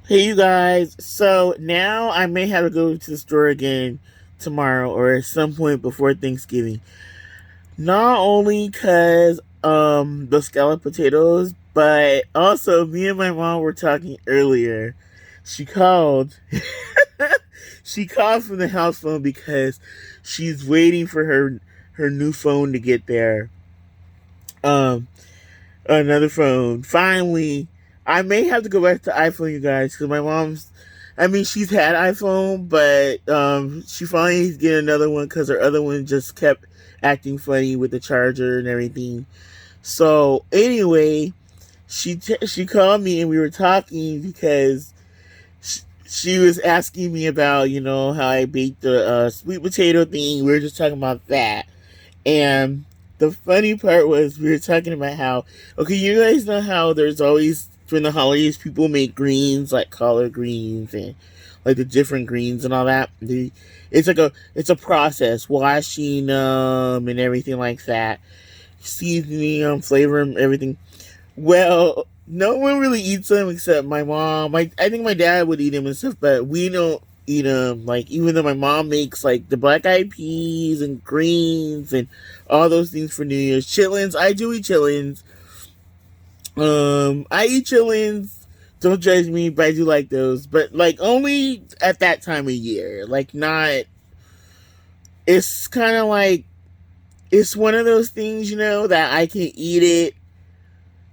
Hey, you guys. So now I may have to go to the store again tomorrow or at some point before Thanksgiving. Not only because the scalloped potatoes, but also me and my mom were talking earlier. She called. She called from the house phone because she's waiting for her new phone to get there. Um, Another phone. Finally, I may have to go back to iPhone, you guys, because my mom's. I mean, she's had iPhone, but she finally needs to get another one because her other one just kept acting funny with the charger and everything. So anyway, she called me and we were talking because she was asking me about how I baked the sweet potato thing. We were just talking about that, and the funny part was we were talking about how, okay, you guys know how there's always during the holidays people make greens like collard greens and like the different greens and all that. It's a process, washing them and everything like that, seasoning them, flavor them, everything. Well, no one really eats them except my mom. I think my dad would eat them and stuff, but we don't eat them. Like, even though my mom makes like the black eyed peas and greens and all those things for New Year's. Chitlins, I do eat chitlins. I eat chitlins. Don't judge me, but I do like those. But like only at that time of year. Like not. It's kind of like it's one of those things, that I can eat it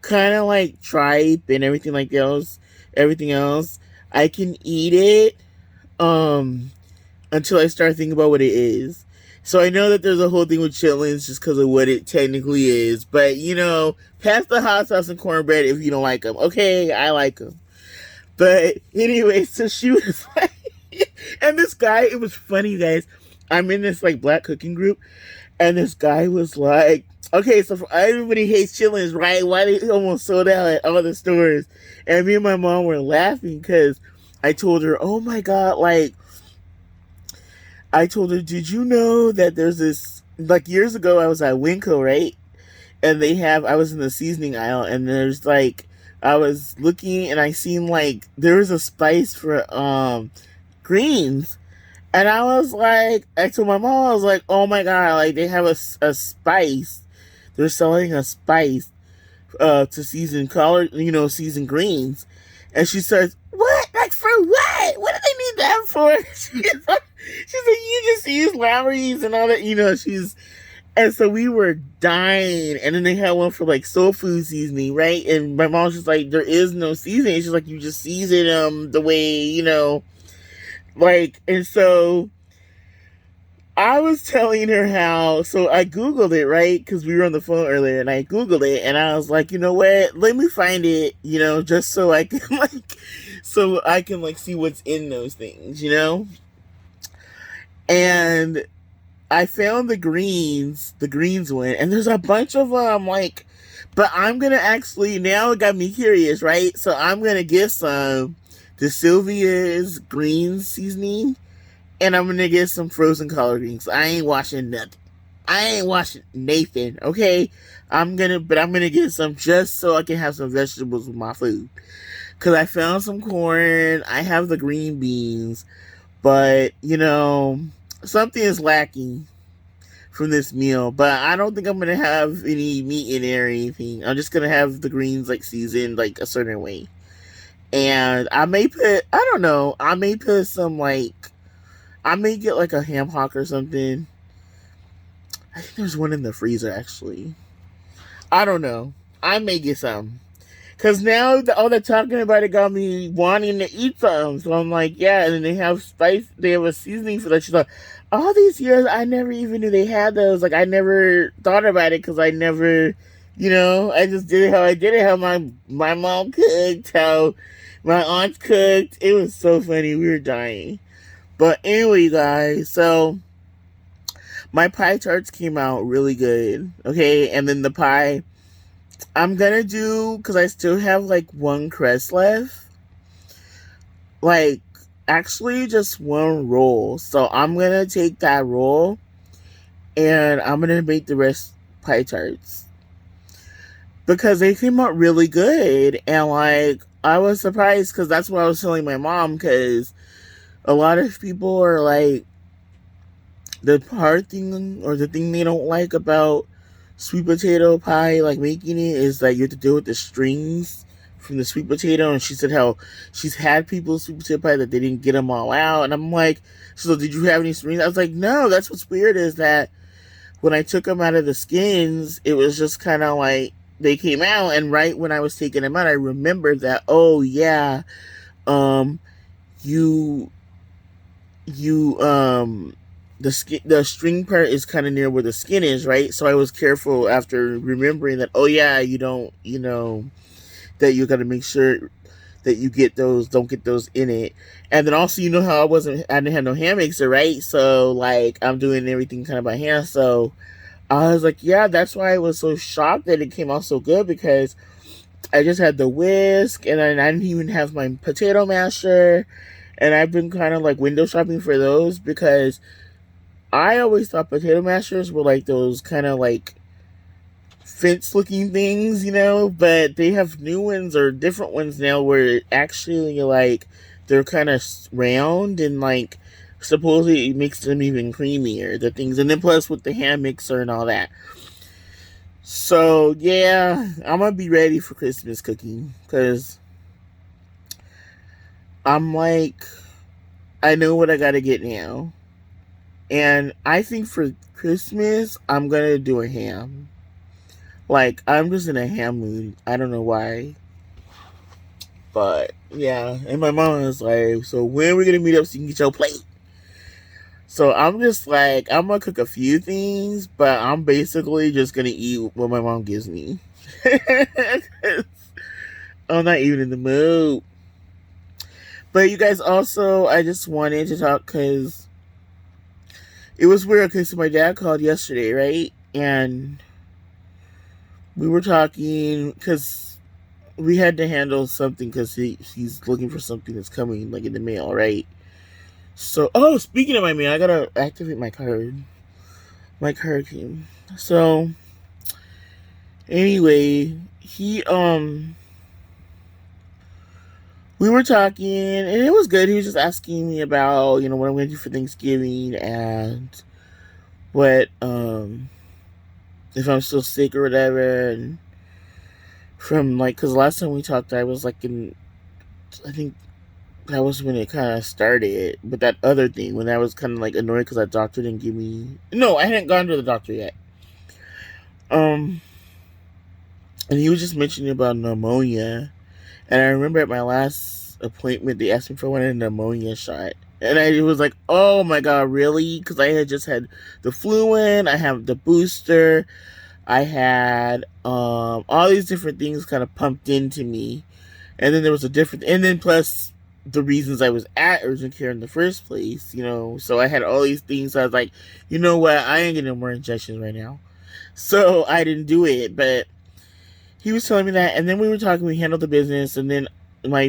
kind of like tripe and everything else. I can eat it um until I start thinking about what it is. So I know that there's a whole thing with chitlins just because of what it technically is, but pass the hot sauce and cornbread if you don't like them. Okay, I like them. But anyway, so she was like, and this guy, it was funny, guys. I'm in this like black cooking group, and this guy was like, okay, so for everybody hates chitlins, right? Why they almost sold out at all the stores? And me and my mom were laughing because I told her, oh my God, like, I told her, did you know that there's this, like years ago, I was at Winco, right? And I was in the seasoning aisle, and there's like, I was looking and I seen like, there was a spice for, greens. And I was like, I told my mom, I was like, oh my God, like they have a spice. They're selling a spice to season color, season greens. And she says, what? Like for what? What do they need that for? She's like, you just use Lowry's and all that, and so we were dying. And then they had one for like soul food seasoning, right? And my mom's just like, there is no seasoning. She's like, you just season them the way, like, and so I was telling her how, so I Googled it, right? Because we were on the phone earlier and I Googled it and I was like, you know what? Let me find it, just so I can, like, see what's in those things, And I found the greens one, and there's a bunch of like, but I'm gonna actually, now it got me curious, right? So I'm gonna get some the Sylvia's green seasoning, and I'm gonna get some frozen collard greens. I ain't washing nothing. I ain't washing Nathan. Okay, I'm gonna get some just so I can have some vegetables with my food. Cause I found some corn. I have the green beans, but something is lacking from this meal. But I don't think I'm gonna have any meat in it or anything. I'm just gonna have the greens like seasoned like a certain way. And I may put, I don't know, I may put some like, I may get like a ham hock or something. I think there's one in the freezer actually. I don't know. I may get some. Cause now all the talking about it got me wanting to eat some. So I'm like, yeah. And then they have spice. They have a seasoning for that. She's like, all these years I never even knew they had those. Like I never thought about it because I never, I just did it how I did it. How my mom cooked. How my aunt cooked. It was so funny. We were dying. But anyway, guys. So my pie tarts came out really good. Okay, and then the pie I'm gonna do, because I still have like one crust left. Like, actually, just one roll. So I'm gonna take that roll and I'm gonna make the rest pie tarts because they came out really good. And like, I was surprised because that's what I was telling my mom. Because a lot of people are like, the hard thing or the thing they don't like about sweet potato pie, like making it, is that you have to deal with the strings from the sweet potato. And she said how she's had people sweet potato pie that they didn't get them all out. And I'm like, so did you have any strings? I was like, no. That's what's weird is that when I took them out of the skins, it was just kind of like they came out. And right when I was taking them out, I remembered that, oh yeah, um, you you the string part is kind of near where the skin is, right? So I was careful after remembering that, oh yeah, you don't, that you got to make sure that you get those, don't get those in it. And then also, how I didn't have no hand mixer, right? So like I'm doing everything kind of by hand. So I was like, yeah, that's why I was so shocked that it came out so good, because I just had the whisk, and then I didn't even have my potato masher. And I've been kind of like window shopping for those, because I always thought potato mashers were like those kind of like fence looking things, but they have new ones or different ones now where it actually like they're kind of round, and like supposedly it makes them even creamier, the things. And then plus with the hand mixer and all that. So yeah, I'm gonna be ready for Christmas cooking, because I'm like, I know what I gotta get now. And I think for Christmas, I'm gonna do a ham. Like, I'm just in a ham mood. I don't know why. But, yeah. And my mom was like, so when are we gonna meet up so you can get your plate? So I'm just like, I'm gonna cook a few things, but I'm basically just gonna eat what my mom gives me. I'm not even in the mood. But you guys, also, I just wanted to talk because it was weird, because my dad called yesterday, right? And we were talking because we had to handle something, because he's looking for something that's coming like in the mail, right? So, oh, speaking of my mail, I gotta activate my card. My card came. So, anyway, we were talking, and it was good. He was just asking me about, what I'm gonna do for Thanksgiving, and what, if I'm still sick or whatever. And from like, because last time we talked, I was like I think that was when it kind of started. But that other thing, when I was kind of like annoyed because that doctor didn't give me. No, I hadn't gone to the doctor yet. And he was just mentioning about pneumonia. And I remember at my last appointment, they asked me if I wanted a pneumonia shot. And I was like, oh my God, really? Because I had just had the flu in, I have the booster, I had all these different things kind of pumped into me. And then there was and then plus the reasons I was at urgent care in the first place, So I had all these things. So I was like, you know what? I ain't getting no more injections right now. So I didn't do it. But he was telling me that. And then we were talking, we handled the business. And then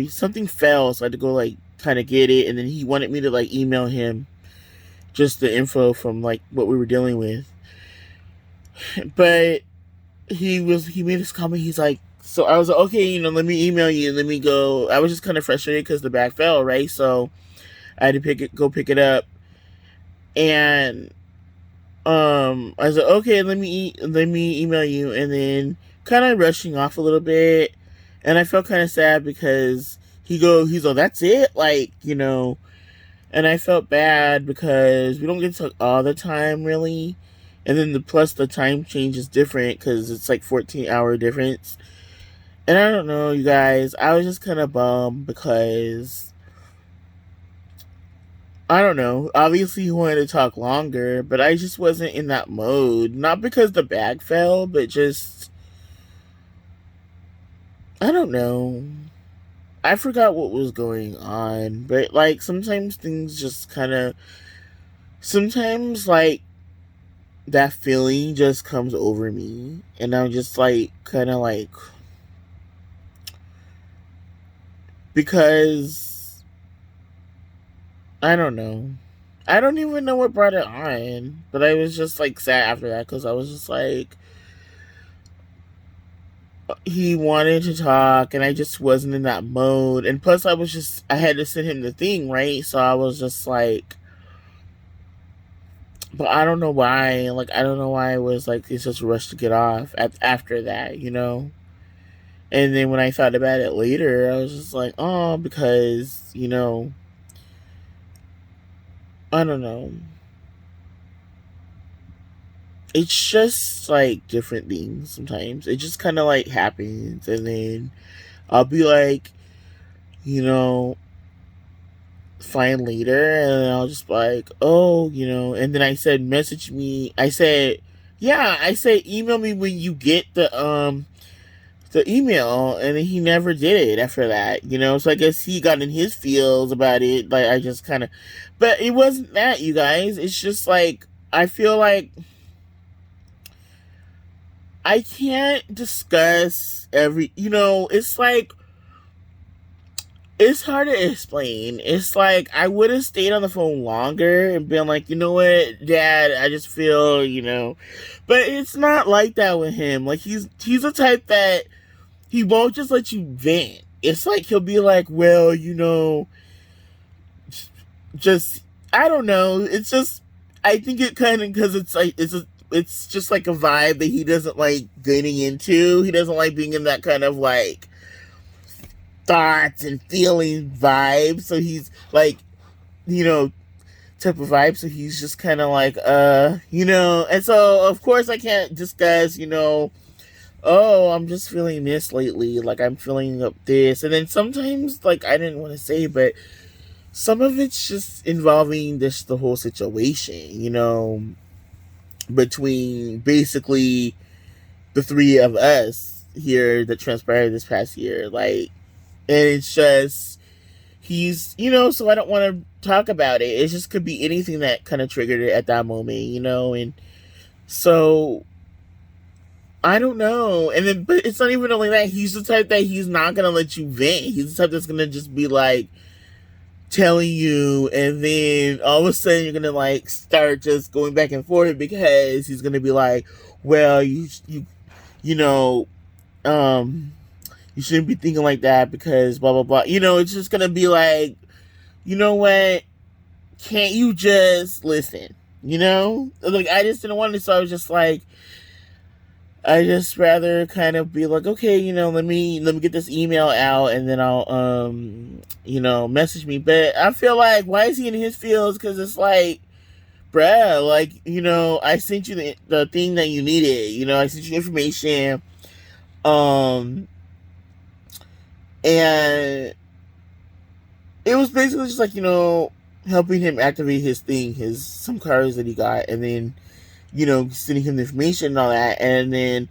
something fell. So I had to go like kind of get it. And then he wanted me to like email him just the info from like what we were dealing with. But he made this comment. He's like, so I was like, okay, let me email you. Let me go. I was just kind of frustrated because the bag fell, right? So I had to go pick it up. And I was like, okay, let me email you. And then kind of rushing off a little bit. And I felt kind of sad because he's like, that's it? Like, and I felt bad because we don't get to talk all the time, really. And then plus the time change is different because it's like 14-hour difference. And I don't know, you guys. I was just kind of bummed because I don't know. Obviously, he wanted to talk longer, but I just wasn't in that mode. Not because the bag fell, but just I don't know. I forgot what was going on, but like sometimes things just kind of sometimes like that feeling just comes over me, and I'm just like kind of like because I don't know. I don't even know what brought it on, but I was just like sad after that because I was just like, he wanted to talk, and I just wasn't in that mode. And plus, I had to send him the thing, right? So I was just like, but I don't know why. Like, I don't know why I was like in such a rush to get off after that, you know? And then when I thought about it later, I was just like, oh, because, I don't know. It's just like different things sometimes. It just kind of like happens. And then I'll be like, you know, fine later. And I'll just be like, oh, and then I said, message me. I said, yeah, I said, email me when you get the email, and he never did it after that, so I guess he got in his feels about it. Like, I just kind of, but it wasn't that, you guys. It's just like, I feel like I can't discuss it's like, it's hard to explain. It's like, I would have stayed on the phone longer and been like, you know what, Dad, I just feel, but it's not like that with him. Like, he's the type that he won't just let you vent. It's like, he'll be like, well, just, I don't know. It's just, I think it kind of, because it's like, it's just like a vibe that he doesn't like getting into. He doesn't like being in that kind of like thoughts and feeling vibe. So he's like, type of vibe. So he's just kind of like, and so of course I can't discuss, oh, I'm just feeling this lately. Like, I'm feeling up this. And then sometimes, like, I didn't want to say, but some of it's just involving the whole situation, between basically the three of us here that transpired this past year. Like, and it's just, so I don't want to talk about it. It just could be anything that kind of triggered it at that moment, and so I don't know. And then, but it's not even only that. He's the type that he's not gonna let you vent. He's the type that's gonna just be like telling you, and then all of a sudden you're gonna like start just going back and forth, because he's gonna be like, well, you know, you shouldn't be thinking like that because blah blah blah. It's just gonna be like, you know what? Can't you just listen? Like, I just didn't want to, so I was just like, I just rather kind of be like, okay, let me get this email out, and then I'll message me. But I feel like, why is he in his feels? Because it's like, bruh, like, I sent you the thing that you needed. I sent you information, and it was basically just like, helping him activate his thing, some cards that he got, and then sending him the information and all that. And then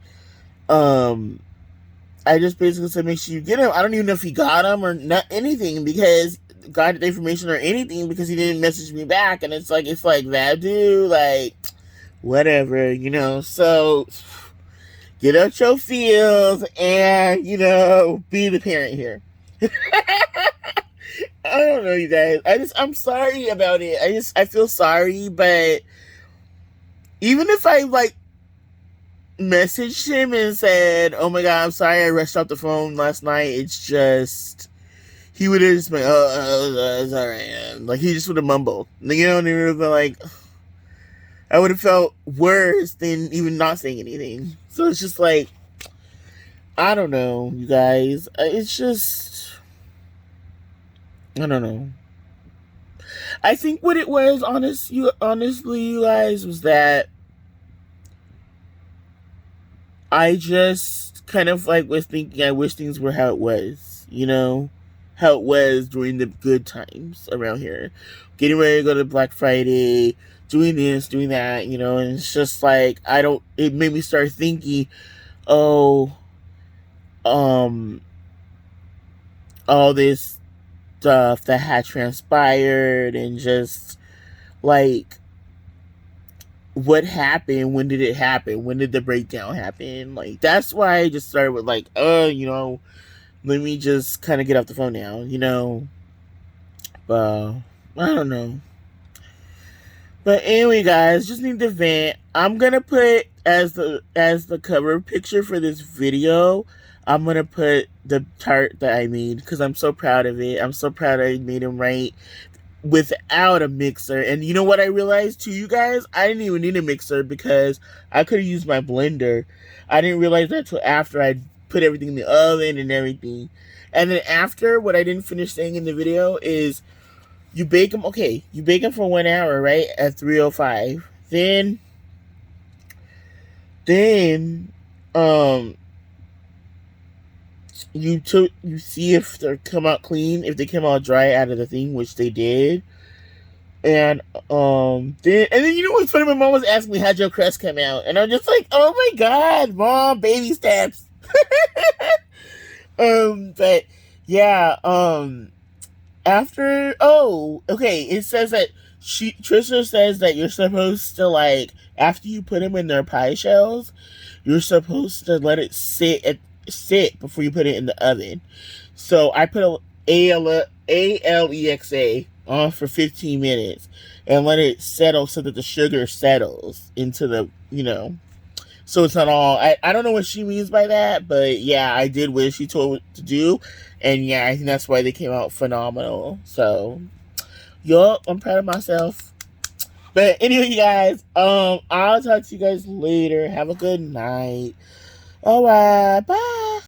I just basically said, make sure you get him. I don't even know if he got him or not, anything, because got the information or anything, because he didn't message me back. And it's like that, dude, like, whatever, so get out your feels and, be the parent here. I don't know, you guys. I'm sorry about it. I feel sorry, but even if I like messaged him and said, oh my god, I'm sorry I rushed off the phone last night, it's just, he would have just been, it's alright. Like, he just would have mumbled. And he would have been like, I would have felt worse than even not saying anything. So it's just like, I don't know, you guys. It's just, I don't know. I think what it was, honestly, you guys, was that I just kind of like was thinking, I wish things were how it was, how it was during the good times around here. Getting ready to go to Black Friday, doing this, doing that, and it's just like, it made me start thinking, oh, all this stuff that had transpired, and just like, what happened, when did it happen, when did the breakdown happen? Like, that's why I just started with like, let me just kind of get off the phone now, but I don't know. But anyway, guys, just need to vent. I'm gonna put as the cover picture for this video, I'm gonna put the tart that I made because I'm so proud of it. I'm so proud I made them right without a mixer. And you know what I realized too, you guys? I didn't even need a mixer because I could have used my blender. I didn't realize that till after I put everything in the oven and everything. And then after, what I didn't finish saying in the video is you bake them. Okay, you bake them for 1 hour, right, at 305. Then, um, you see if they come out clean. If they come out dry out of the thing, which they did. And then you know what's funny? My mom was asking me how'd your crust come out, and I'm just like, oh my god, mom, baby steps. But yeah, after okay, it says that Trisha says that you're supposed to, like, after you put them in their pie shells, you're supposed to let it sit before you put it in the oven. So I put Alexa on for 15 minutes and let it settle so that the sugar settles into the, so it's not all. I don't know what she means by that, but yeah, I did what she told to do, and yeah, I think that's why they came out phenomenal. So, yup, I'm proud of myself. But anyway, you guys, I'll talk to you guys later. Have a good night. All right, bye.